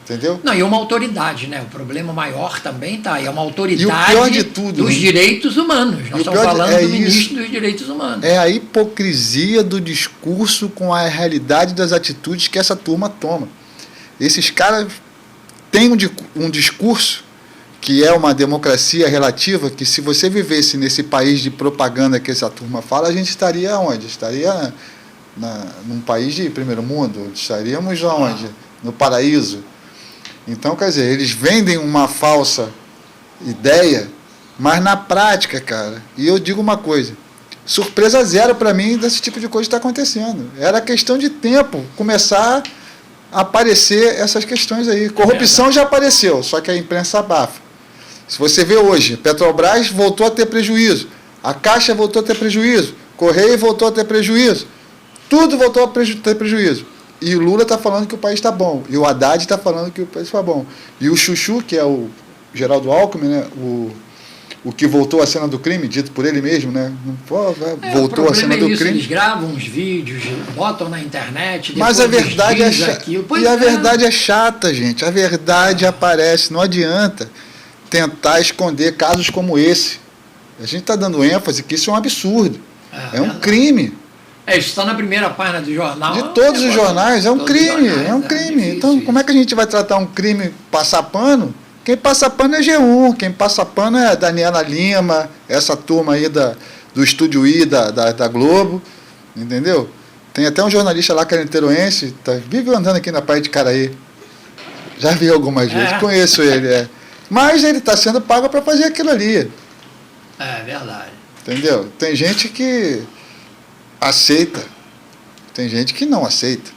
Entendeu? Não, e uma autoridade, né? O problema maior também está aí. É uma autoridade e o pior de tudo, dos direitos humanos. Nós estamos falando do ministro dos direitos humanos. É a hipocrisia do discurso com a realidade das atitudes que essa turma toma. Esses caras têm um discurso que é uma democracia relativa, que se você vivesse nesse país de propaganda que essa turma fala, a gente estaria onde? Estaria num país de primeiro mundo? Estaríamos onde? No paraíso. Então, quer dizer, eles vendem uma falsa ideia, mas na prática, cara, e eu digo uma coisa, surpresa zero para mim desse tipo de coisa que está acontecendo. Era questão de tempo começar a aparecer essas questões aí. Corrupção já apareceu, só que a imprensa abafa. Se você vê hoje, Petrobras voltou a ter prejuízo, a Caixa voltou a ter prejuízo, Correio voltou a ter prejuízo, tudo voltou a ter prejuízo. E o Lula está falando que o país está bom. E o Haddad está falando que o país está bom. E o Chuchu, que é o Geraldo Alckmin, né, o que voltou à cena do crime, dito por ele mesmo, né? Voltou à cena do crime. Eles gravam uns vídeos, botam na internet. Mas a verdade é chata. E a verdade é chata, gente. A verdade aparece. Não adianta tentar esconder casos como esse. A gente está dando ênfase que isso é um absurdo. É um crime. Isso está na primeira página do jornal. De todos os jornais, é um crime. É um crime. Então, como é que a gente vai tratar um crime passar pano? Quem passa pano é G1, quem passa pano é Daniela Lima, essa turma aí do Estúdio I, da Globo, entendeu? Tem até um jornalista lá, carenteroense, vive andando aqui na Praia de Caraí. Já vi algumas vezes, conheço ele. Mas ele está sendo pago para fazer aquilo ali. É verdade. Entendeu? Tem gente que aceita, tem gente que não aceita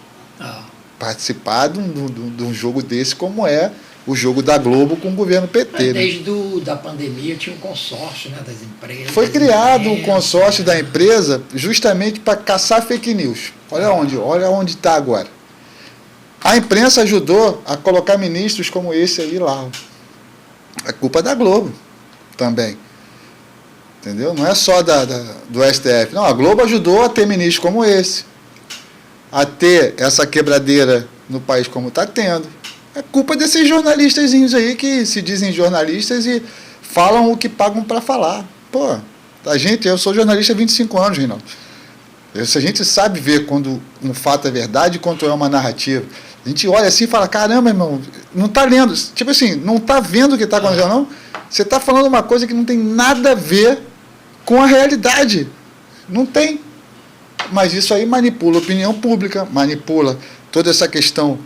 participar de um jogo desse, como é o jogo da Globo com o governo PT. Desde da pandemia tinha um consórcio, né, das empresas. Foi criado um consórcio da empresa justamente para caçar fake news. Olha onde está agora. A imprensa ajudou a colocar ministros como esse aí lá. É culpa da Globo também. Entendeu? Não é só do STF. Não, a Globo ajudou a ter ministros como esse. A ter essa quebradeira no país como está tendo. É culpa desses jornalistazinhos aí que se dizem jornalistas e falam o que pagam para falar. Pô, eu sou jornalista há 25 anos, Reinaldo. A gente sabe ver quando um fato é verdade e quando é uma narrativa. A gente olha assim e fala, caramba, irmão, não está lendo. Tipo assim, não está vendo o que está acontecendo, não? Você está falando uma coisa que não tem nada a ver com a realidade. Não tem. Mas isso aí manipula a opinião pública, manipula toda essa questão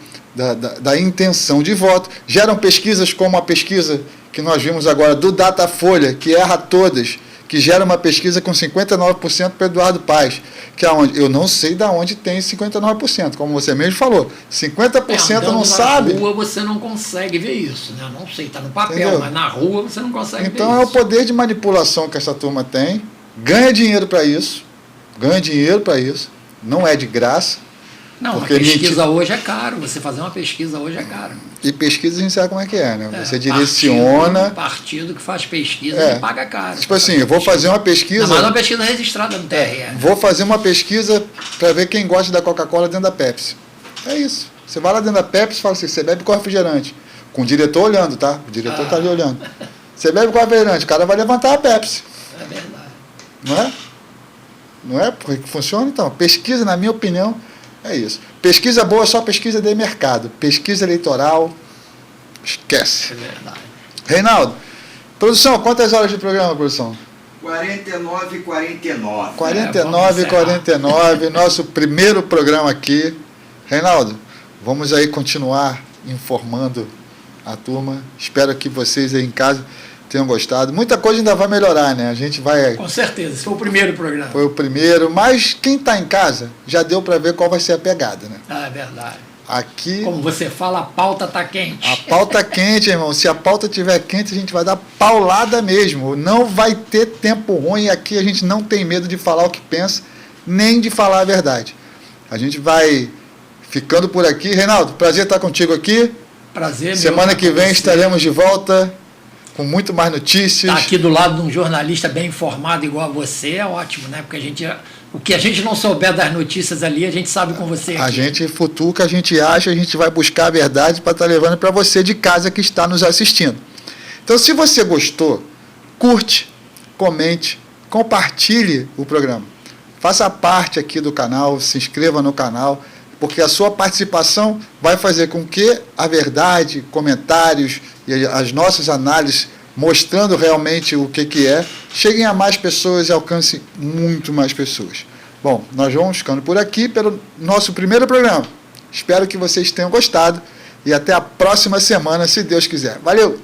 da intenção de voto. Geram pesquisas como a pesquisa que nós vimos agora do Datafolha, que erra todas, que gera uma pesquisa com 59% para Eduardo Paes, que é onde eu não sei de onde tem 59%, como você mesmo falou. 50% não sabe. Na rua você não consegue ver isso, né? Não sei, está no papel, entendeu? mas na rua você não consegue ver então isso. É o poder de manipulação que essa turma tem, ganha dinheiro para isso, não é de graça. Não, uma pesquisa hoje é caro, você fazer uma pesquisa hoje é caro. E pesquisa a gente sabe como é que é, né? Você direciona... Partido que faz pesquisa e paga caro. Tipo assim, eu vou fazer uma pesquisa... Não, mas uma pesquisa registrada no TRE. Vou fazer uma pesquisa para ver quem gosta da Coca-Cola dentro da Pepsi. É isso. Você vai lá dentro da Pepsi e fala assim, você bebe qual refrigerante? Com o diretor olhando, tá? O diretor tá ali olhando. Você bebe qual refrigerante? O cara vai levantar a Pepsi. É verdade. Não é? Não é? Porque funciona então. Pesquisa, na minha opinião, é isso. Pesquisa boa é só pesquisa de mercado. Pesquisa eleitoral, esquece. É verdade. Reinaldo, produção, quantas horas de programa, produção? 49,49. 49,49, nosso primeiro programa aqui. Reinaldo, vamos aí continuar informando a turma. Espero que vocês aí em casa tenham gostado. Muita coisa ainda vai melhorar, né? A gente vai... Com certeza, esse foi o primeiro programa. Foi o primeiro, mas quem está em casa já deu para ver qual vai ser a pegada, né? É verdade. Aqui... Como você fala, a pauta está quente. A pauta quente, irmão. Se a pauta estiver quente, a gente vai dar paulada mesmo. Não vai ter tempo ruim. Aqui a gente não tem medo de falar o que pensa, nem de falar a verdade. A gente vai ficando por aqui. Reinaldo, prazer estar contigo aqui. Prazer, Semana que vem estaremos de volta com muito mais notícias. Estar aqui do lado de um jornalista bem informado igual a você é ótimo, né? Porque o que a gente não souber das notícias ali, a gente sabe com você aqui. A gente futuca, a gente acha, a gente vai buscar a verdade para estar levando para você de casa que está nos assistindo. Então, se você gostou, curte, comente, compartilhe o programa. Faça parte aqui do canal, se inscreva no canal, porque a sua participação vai fazer com que a verdade, comentários e as nossas análises, mostrando realmente o que é, cheguem a mais pessoas e alcancem muito mais pessoas. Bom, nós vamos ficando por aqui pelo nosso primeiro programa. Espero que vocês tenham gostado e até a próxima semana, se Deus quiser. Valeu!